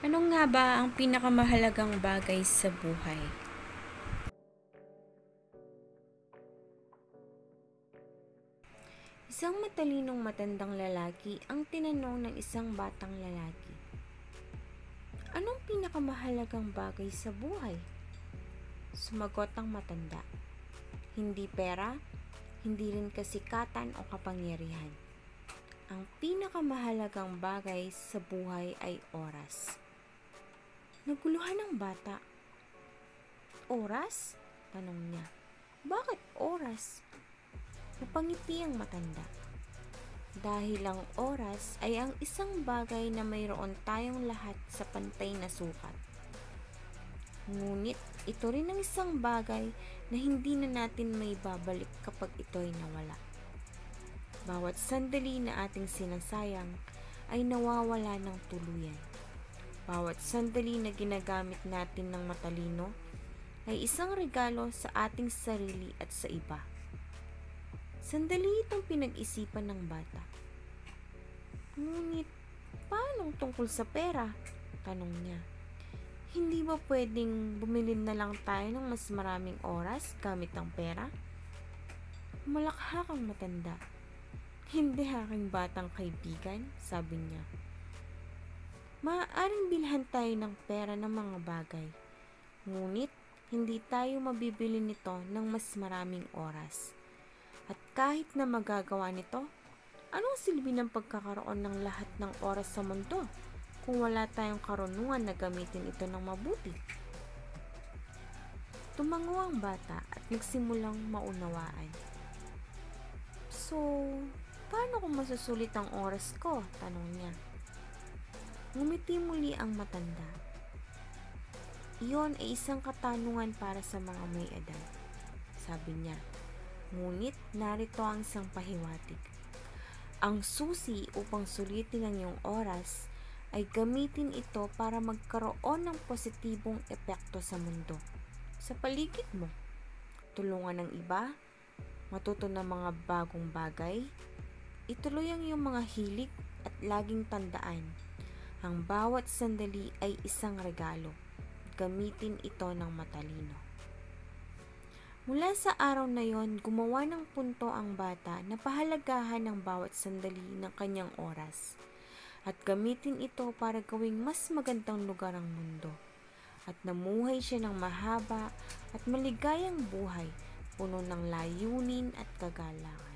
Ano nga ba ang pinakamahalagang bagay sa buhay? Isang matalinong matandang lalaki ang tinanong ng isang batang lalaki. Anong pinakamahalagang bagay sa buhay? Sumagot ang matanda. Hindi pera, hindi rin kasikatan o kapangyarihan. Ang pinakamahalagang bagay sa buhay ay oras. Naguluhan ng bata. Oras? Tanong niya. Bakit oras? Napangiti ang matanda. Dahil ang oras ay ang isang bagay na mayroon tayong lahat sa pantay na sukat. Ngunit ito rin ang isang bagay na hindi na natin may babalik kapag ito'y nawala. Bawat sandali na ating sinasayang ay nawawala ng tuluyan. Bawat sandali na ginagamit natin ng matalino ay isang regalo sa ating sarili at sa iba. Sandali itong pinag-isipan ng bata. Ngunit, paano tungkol sa pera? Tanong niya. Hindi ba pwedeng bumili na lang tayo ng mas maraming oras gamit ang pera? Malakhak ang matanda. Hindi aking batang kaibigan, sabi niya. Maaaring bilhan tayo ng pera ng mga bagay. Ngunit, hindi tayo mabibili nito ng mas maraming oras. At kahit na magagawa nito, anong silbi ng pagkakaroon ng lahat ng oras sa mundo kung wala tayong karunungan na gamitin ito ng mabuti? Tumango ang bata at nagsimulang maunawaan. So, paano kung masusulit ang oras ko? Tanong niya. Ngumiti muli ang matanda. Iyon ay isang katanungan para sa mga may edad, sabi niya. Ngunit narito ang isang pahiwatig. Ang susi upang sulitin ang iyong oras ay gamitin ito para magkaroon ng positibong epekto sa mundo, sa paligid mo. Tulungan ng iba, matuto ng mga bagong bagay, ituloy ang iyong mga hilig at laging tandaan, ang bawat sandali ay isang regalo. Gamitin ito ng matalino. Mula sa araw na yon, gumawa ng punto ang bata na pahalagahan ng bawat sandali ng kanyang oras at gamitin ito para gawing mas magandang lugar ang mundo. At namuhay siya ng mahaba at maligayang buhay, puno ng layunin at kagalangan.